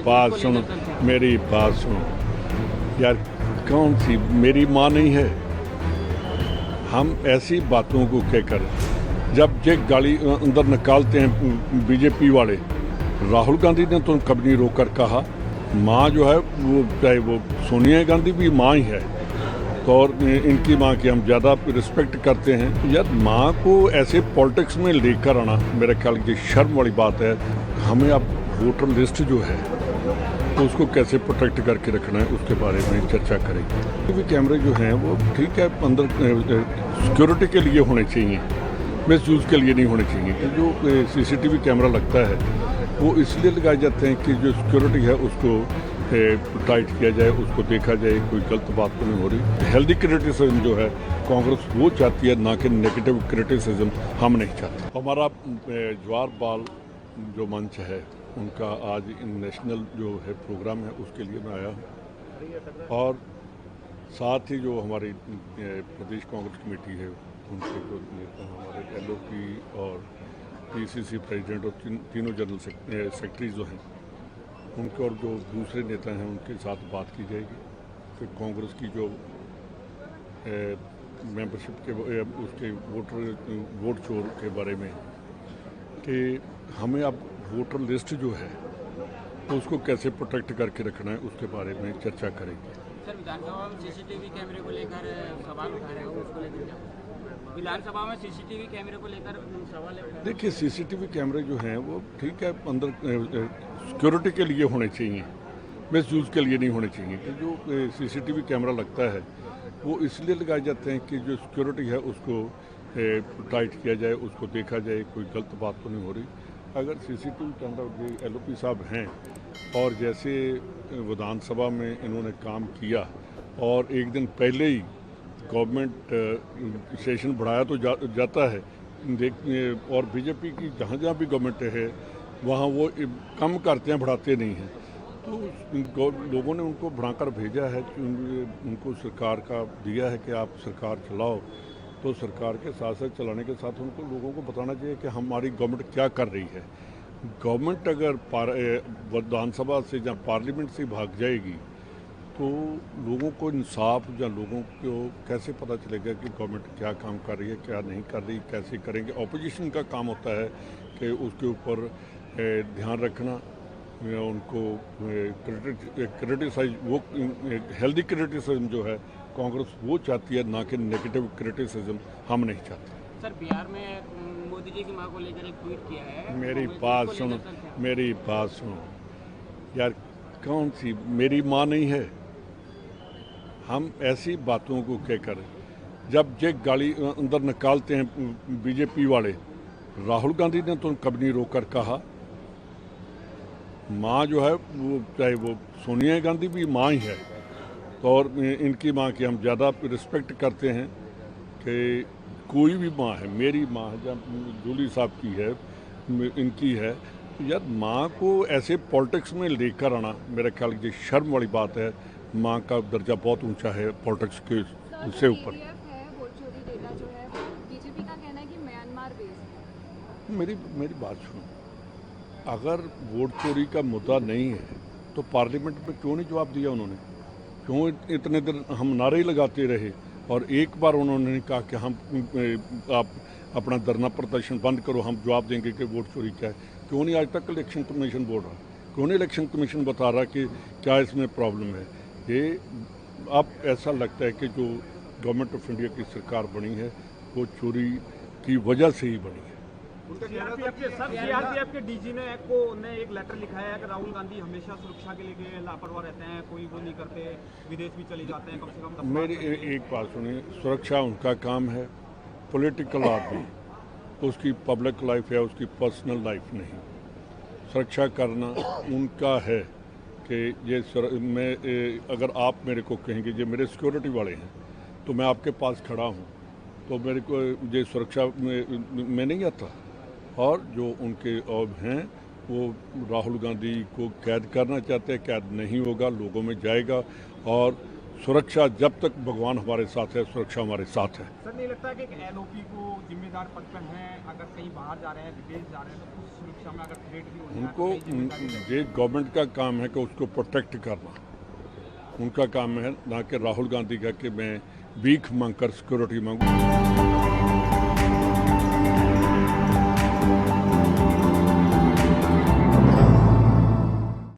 बात सुनो, मेरी बात सुनो यार। कौन सी मेरी माँ नहीं है? हम ऐसी बातों को क्या करें? जब ये गाली अंदर निकालते हैं बीजेपी वाले, राहुल गांधी ने तो कभी नहीं रोक कर कहा माँ जो है वो चाहे वो सोनिया गांधी भी माँ ही है, तो और इनकी माँ की हम ज़्यादा रिस्पेक्ट करते हैं। यार माँ को ऐसे पॉलिटिक्स में लेकर आना मेरे ख्याल की शर्म वाली बात है। हमें अब वोटर लिस्ट जो है तो उसको कैसे प्रोटेक्ट करके रखना है उसके बारे में चर्चा करेंगे। टीवी कैमरे जो हैं वो ठीक है, अंदर सिक्योरिटी के लिए होने चाहिए, मिसयूज़ के लिए नहीं होने चाहिए। कि जो सीसीटीवी कैमरा लगता है वो इसलिए लगाए जाते हैं कि जो सिक्योरिटी है उसको टाइट किया जाए, उसको देखा जाए कोई गलत बात तो नहीं हो रही। हेल्दी क्रिटिसिज्म जो है कांग्रेस वो चाहती है, ना कि नेगेटिव क्रिटिसिज्म हम नहीं चाहते। हमारा ज्वार बाल जो मंच है उनका आज नेशनल जो है प्रोग्राम है उसके लिए मैं आया हूँ, और साथ ही जो हमारी प्रदेश कांग्रेस कमेटी है उनके जो नेता हमारे LOP और PCC प्रेसिडेंट और तीनों जनरल सेक्रेटरी जो हैं उनके और जो दूसरे नेता हैं उनके साथ बात की जाएगी। फिर कांग्रेस की जो मेंबरशिप के उसके वोट चोर के बारे में कि हमें अब वोटर लिस्ट जो है तो उसको कैसे प्रोटेक्ट करके रखना है उसके बारे में चर्चा करेंगे। सर, विधानसभा में सीसीटीवी कैमरे को लेकर सवाल उठा रहे हो, उसको लेकर विधानसभा में सीसीटीवी कैमरे को लेकर सवाल है। देखिए सीसीटीवी कैमरे जो हैं वो ठीक है, अंदर सिक्योरिटी के लिए होने चाहिए, मिसयूज़ के लिए नहीं होने चाहिए। कि जो सीसीटीवी कैमरा लगता है वो इसलिए लगाए जाते हैं कि जो सिक्योरिटी है उसको टाइट किया जाए, उसको देखा जाए कोई गलत बात तो नहीं हो रही। अगर सीसीटीवी कैमरा LOP साहब हैं और जैसे विधानसभा में इन्होंने काम किया और एक दिन पहले ही गवर्नमेंट सेशन बढ़ाया तो जाता है और बीजेपी की जहाँ जहाँ भी गवर्नमेंट है वहाँ वो कम करते हैं, बढ़ाते नहीं हैं। तो लोगों ने उनको बढ़ाकर भेजा है कि उनको सरकार का दिया है कि आप सरकार चलाओ, तो सरकार के साथ साथ चलाने के साथ उनको लोगों को बताना चाहिए कि हमारी गवर्नमेंट क्या कर रही है। गवर्नमेंट अगर विधानसभा से या पार्लियामेंट से भाग जाएगी तो लोगों को इंसाफ या लोगों को कैसे पता चलेगा कि गवर्नमेंट क्या काम कर रही है, क्या नहीं कर रही, कैसे करेंगे। ऑपोजिशन का काम होता है कि उसके ऊपर ध्यान रखना, उनको क्रिटिसाइज, वो हेल्दी क्रिटिसिज्म जो है कांग्रेस वो चाहती है, ना कि नेगेटिव क्रिटिसिज्म हम नहीं चाहते। सर, बिहार में मोदी जी की मां को लेकर एक ट्वीट किया है। मेरी बात सुनो, मेरी बात सुनो यार। कौन सी मेरी माँ नहीं है? हम ऐसी बातों को क्या करें? जब ये गाली अंदर निकालते हैं बीजेपी वाले, राहुल गांधी ने तो कभी नहीं रोक कर कहा माँ जो है वो चाहे वो सोनिया गांधी भी माँ ही है, तो और इनकी माँ की हम ज़्यादा रिस्पेक्ट करते हैं कि कोई भी माँ है, मेरी माँ है, जब जूली साहब की है, इनकी है। यार माँ को ऐसे पॉलिटिक्स में लेकर आना मेरे ख्याल की शर्म वाली बात है। माँ का दर्जा बहुत ऊंचा है पॉलिटिक्स के उससे ऊपर। मेरी बात सुनो, अगर वोट चोरी का मुद्दा नहीं है तो पार्लियामेंट में क्यों नहीं जवाब दिया उन्होंने? क्यों इतने दिन हम नारे लगाते रहे और एक बार उन्होंने कहा कि हम आप अपना धरना प्रदर्शन बंद करो, हम जवाब देंगे कि वोट चोरी क्या है? क्यों नहीं आज तक इलेक्शन कमीशन बोल रहा? क्यों नहीं इलेक्शन कमीशन बता रहा कि क्या इसमें प्रॉब्लम है? ये अब ऐसा लगता है कि जो गवर्नमेंट ऑफ इंडिया की सरकार बनी है वो चोरी की वजह से ही बनी है। सीआरपीएफ के DG ने एक लेटर लिखा है कि राहुल गांधी हमेशा सुरक्षा के लिए लापरवाह रहते हैं, कोई वो नहीं करते, विदेश भी चले जाते हैं, कम से कम। मेरी एक बात सुनिए, सुरक्षा उनका काम है, पॉलिटिकल आदमी, उसकी पब्लिक लाइफ है, उसकी पर्सनल लाइफ नहीं। सुरक्षा करना उनका है कि मैं अगर आप मेरे को कहेंगे ये मेरे सिक्योरिटी वाले हैं तो मैं आपके पास खड़ा हूँ तो मेरे को ये सुरक्षा में नहीं आता। और जो उनके अब हैं वो राहुल गांधी को कैद करना चाहते हैं, कैद नहीं होगा, लोगों में जाएगा और सुरक्षा जब तक भगवान हमारे साथ है, सुरक्षा हमारे साथ है। सर नहीं लगता है कि एक एलओपी को जिम्मेदार पद पर हैं, अगर कहीं बाहर जा रहे हैं, विदेश जा रहे हैं, तो उस सुरक्षा में अगर थ्रेट भी हो जाए उनको तो कई जिम्मेदारी रहेगी। ये गवर्नमेंट का काम है कि उसको प्रोटेक्ट करना, उनका काम है, ना कि राहुल गांधी का कि मैं भीख मांगकर सिक्योरिटी मांगू।